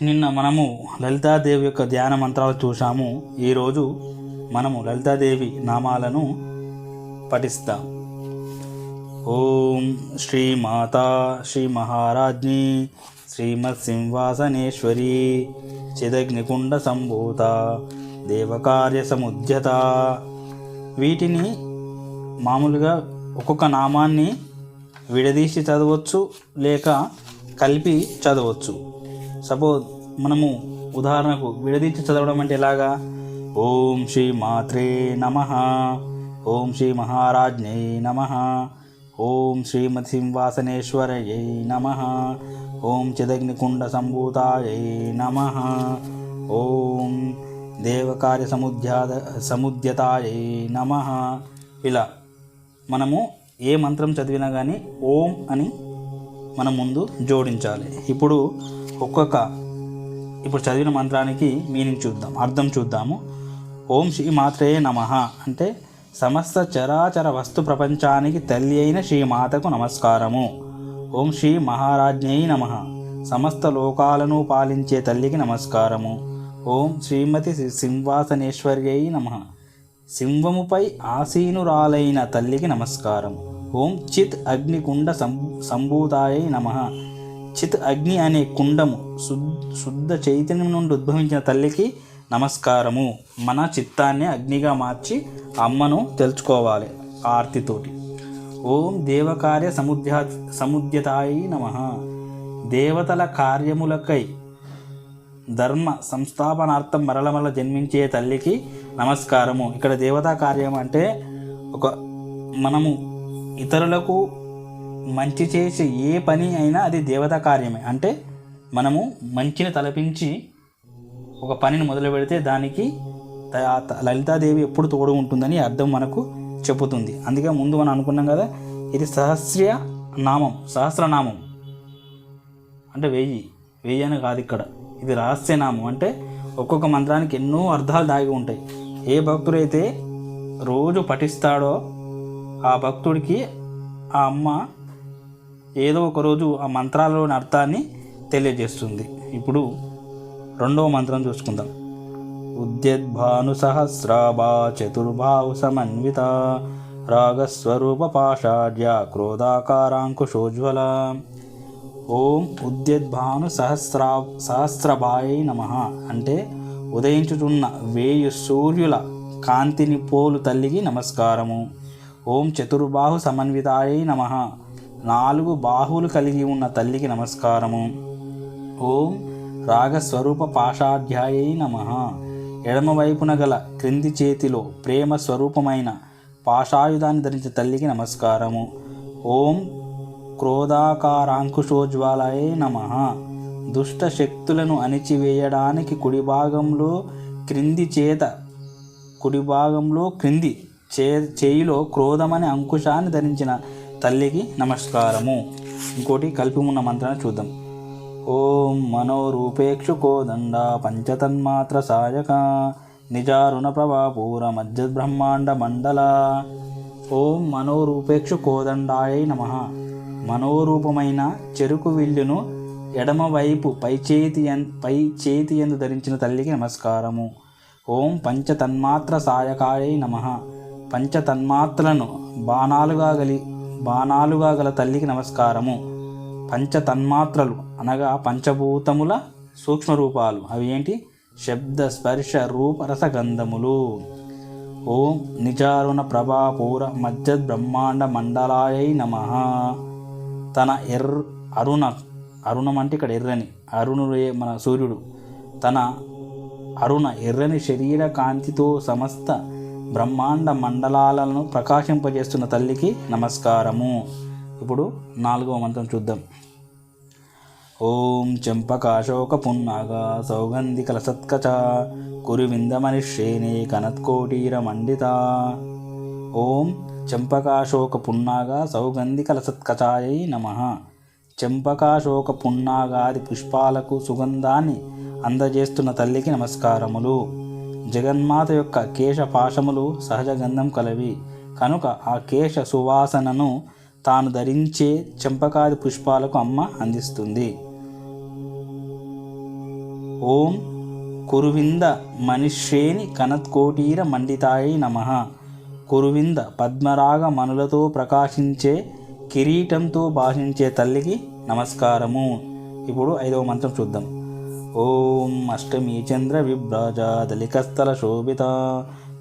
నిన్న మనము లలితాదేవి యొక్క ధ్యాన మంత్రాలు చూసాము. ఈరోజు మనము లలితాదేవి నామాలను పఠిస్తాం. ఓం శ్రీ మాతా శ్రీ మహారాజ్ఞి శ్రీమత్ సింహాసనేశ్వరి చిదగ్నికుండ సంభూత దేవకార్య సముద్యత. వీటిని మామూలుగా ఒక్కొక్క నామాన్ని విడదీసి చదవచ్చు, లేక కలిపి చదవచ్చు. సపోజ్ మనము ఉదాహరణకు విడదీసి చదవడం అంటే ఎలాగా? ఓం శ్రీ మాత్రే నమః, ఓం శ్రీ మహారాజ్ఞై నమః, ఓం శ్రీమతి సింహాసనేశ్వరయై నమః, ఓం చిదగ్నికుండ సంభూతాయై నమః, ఓం దేవకార్య సముద్యతాయై నమః. ఇలా మనము ఏ మంత్రం చదివినా కానీ ఓం అని మనం ముందు జోడించాలి. ఇప్పుడు చదివిన మంత్రానికి మీనింగ్ చూద్దాం, అర్థం చూద్దాము. ఓం శ్రీ మాత్రే నమః అంటే సమస్త చరాచర వస్తు ప్రపంచానికి తల్లి అయిన శ్రీమాతకు నమస్కారము. ఓం శ్రీ మహారాజ్ఞై నమః సమస్త లోకాలను పాలించే తల్లికి నమస్కారము. ఓం శ్రీమతి సింహాసనేశ్వర్యై నమః సింహముపై ఆసీనురాలైన తల్లికి నమస్కారం. ఓం చిత్ అగ్నికుండ సంభూతాయై నమః చిత్ అగ్ని అనే కుండము శుద్ధ చైతన్యం నుండి ఉద్భవించిన తల్లికి నమస్కారము. మన చిత్తాన్ని అగ్నిగా మార్చి అమ్మను తెలుసుకోవాలి ఆర్తితోటి. ఓం దేవకార్య సముద్యతాయై నమః దేవతల కార్యములకై ధర్మ సంస్థాపనార్థం మరల జన్మించే తల్లికి నమస్కారము. ఇక్కడ దేవతా కార్యం అంటే మనము ఇతరులకు మంచి చేసే ఏ పని అయినా అది దేవతా కార్యమే. అంటే మనము మంచిని తలపించి ఒక పనిని మొదలు పెడితే దానికి లలితాదేవి ఎప్పుడు తోడు ఉంటుందని అర్థం మనకు చెబుతుంది. అందుకే ముందు మనం అనుకున్నాం కదా, ఇది సహస్రనామం అంటే 1000 అని కాదు. ఇక్కడ ఇది రహస్యనామం అంటే ఒక్కొక్క మంత్రానికి ఎన్నో అర్థాలు దాగి ఉంటాయి. ఏ భక్తుడైతే రోజు పఠిస్తాడో ఆ భక్తుడికి ఆ అమ్మ ఏదో ఒకరోజు ఆ మంత్రాలలోని అర్థాన్ని తెలియజేస్తుంది. ఇప్పుడు రెండవ మంత్రం చూసుకుందాం. ఉద్యద్భాను సహస్రాభా చతుర్బాహు సమన్విత రాగస్వరూప పాషాఢ్య క్రోధాకారాంకుశోజ్వల. ఓం ఉద్యద్భాను సహస్రభాయై నమః అంటే ఉదయించుచున్న 1000 సూర్యుల కాంతిని పోలు తల్లికి నమస్కారము. ఓం చతుర్బాహు సమన్వితాయై నమః 4 బాహువులు కలిగి ఉన్న తల్లికి నమస్కారము. ఓం రాగస్వరూప పాషాఢ్యాయై నమః ఎడమవైపున గల క్రింది చేతిలో ప్రేమ స్వరూపమైన పాషాయుధాన్ని ధరించిన తల్లికి నమస్కారము. ఓం క్రోధాకారాంకుశోజ్వాలయై నమః దుష్ట శక్తులను అణిచివేయడానికి క్రింది చేయిలో క్రోధమనే అంకుశాన్ని ధరించిన తల్లికి నమస్కారము. ఇంకోటి కలిపి ఉన్న మంత్రాన్ని చూద్దాం. ఓం మనోరూపేక్షు కోదండ పంచతన్మాత్ర సాయక నిజారుణ ప్రభాపూర మధ్యబ్రహ్మాండ మండల. ఓం మనోరూపేక్షు కోదండాయై నమః మనోరూపమైన చెరుకు విల్లును ఎడమవైపు పై చేతి యందు ధరించిన తల్లికి నమస్కారము. ఓం పంచతన్మాత్ర సాయకాయై నమః పంచతన్మాత్రలను బాణాలుగా గల తల్లికి నమస్కారము. పంచతన్మాత్రలు అనగా పంచభూతముల సూక్ష్మరూపాలు. అవి ఏంటి? శబ్ద స్పర్శ రూప రసగంధములు. ఓం నిజారుణ ప్రభాపూర మధ్య బ్రహ్మాండ మండలాయై నమః తన అరుణం అంటే ఇక్కడ ఎర్రని మన సూర్యుడు తన ఎర్రని శరీర కాంతితో సమస్త బ్రహ్మాండ మండలాలను ప్రకాశింపజేస్తున్న తల్లికి నమస్కారము. ఇప్పుడు 4వ మంత్రం చూద్దాం. ఓం చెంపకాశోక పున్నాగ సౌగంధికల సత్కచ కురువిందమనిషేనే కనత్కోటీర మండిత. ఓం చెంపకాశోక పున్నాగ సౌగంధికల సత్కచాయై నమః చెంపకాశోక పున్నాగాది పుష్పాలకు సుగంధాన్ని అందజేస్తున్న తల్లికి నమస్కారములు. జగన్మాత యొక్క కేశ పాశములు సహజ గంధం కలవి కనుక ఆ కేశ సువాసనను తాను ధరించే చెంపకాది పుష్పాలకు అమ్మ అందిస్తుంది. ఓం కురువింద మనిశ్రేణి కనత్కోటీర మండితాయై నమః. కురువింద పద్మరాగ మనులతో ప్రకాశించే కిరీటంతో భాషించే తల్లికి నమస్కారము. ఇప్పుడు 5వ మంత్రం చూద్దాం. ఓం అష్టమీ చంద్ర విభ్రాజ దళికస్థల శోభిత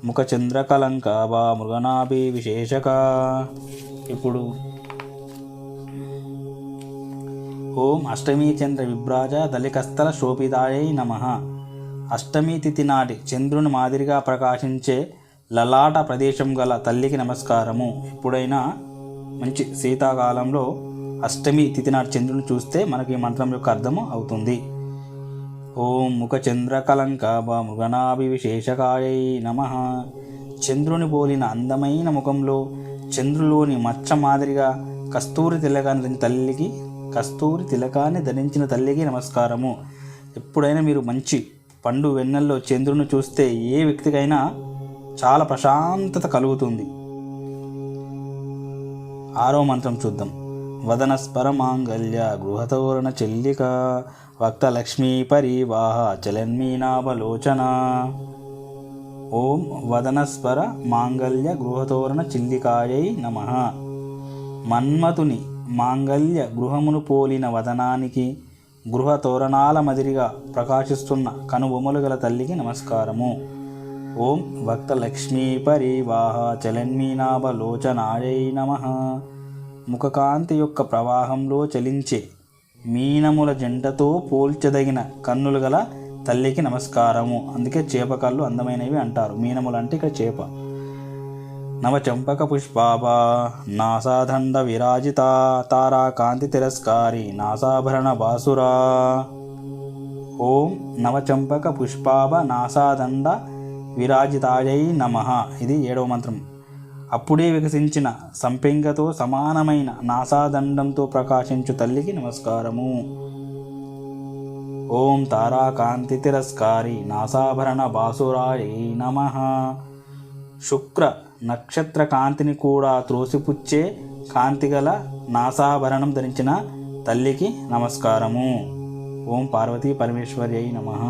ముఖ చంద్ర కలంకాభా మృగనాభి విశేషక. ఇప్పుడు ఓం అష్టమీ చంద్ర విభ్రాజ దళికస్థల శోభితాయై నమః. అష్టమి తిథి నాటి చంద్రుని మాదిరిగా ప్రకాశించే లలాట ప్రదేశం గల తల్లికి నమస్కారము. ఎప్పుడైనా మంచి శీతాకాలంలో అష్టమి తిథి నాటి చంద్రుని చూస్తే మనకి ఈ మంత్రం యొక్క అర్థము అవుతుంది. ఓం ముఖ చంద్ర కలంకాభా మృగనాభి విశేషకాయై నమః. చంద్రుని పోలిన అందమైన ముఖంలో చంద్రులోని మచ్చ మాదిరిగా కస్తూరి తిలకాన్ని ధరించిన తల్లికి నమస్కారము. ఎప్పుడైనా మీరు మంచి పండు వెన్నెల్లో చంద్రుని చూస్తే ఏ వ్యక్తికైనా చాలా ప్రశాంతత కలుగుతుంది. 6వ మంత్రం చూద్దాం. వదనస్పర మాంగళ్య గృహతోరణ చెల్లిక వక్త లక్ష్మీ పరివాహ చలన్మీనాభలోచన. ఓం వదనస్పర మాంగళ్య గృహతోరణ చిల్లికాయై నమః. మన్మథుని మాంగళ్య గృహమును పోలిన వదనానికి గృహ తోరణాల మదిరిగా ప్రకాశిస్తున్న కనుబొమ్మలు గల తల్లికి నమస్కారము. ఓం భక్త లక్ష్మీ పరివాహ చలన్మీనాభలోచనాయై నమః. ముఖకాంతి యొక్క ప్రవాహంలో చలించే మీనముల జంటతో పోల్చదగిన కన్నులు గల తల్లికి నమస్కారము. అందుకే చేప కళ్ళు అందమైనవి అంటారు. మీనములు అంటే ఇక్కడ చేప. నవచంపక పుష్పాభా నాసాదండ విరాజిత తారా కాంతి తిరస్కారి నాసాభరణ బాసురా. ఓం నవచంపక పుష్పాభ నాసాదండ విరాజితాయై నమః. ఇది 7వ మంత్రం. అప్పుడే వికసించిన సంపెంగతో సమానమైన నాసాదండంతో ప్రకాశించు తల్లికి నమస్కారము. ఓం తారాకాంతి తిరస్కారి నాసాభరణ బాసురాయై నమః. శుక్ర నక్షత్ర కాంతిని కూడా త్రోసిపుచ్చే కాంతిగల నాసాభరణం ధరించిన తల్లికి నమస్కారము. ఓం పార్వతీ పరమేశ్వర్యై నమః.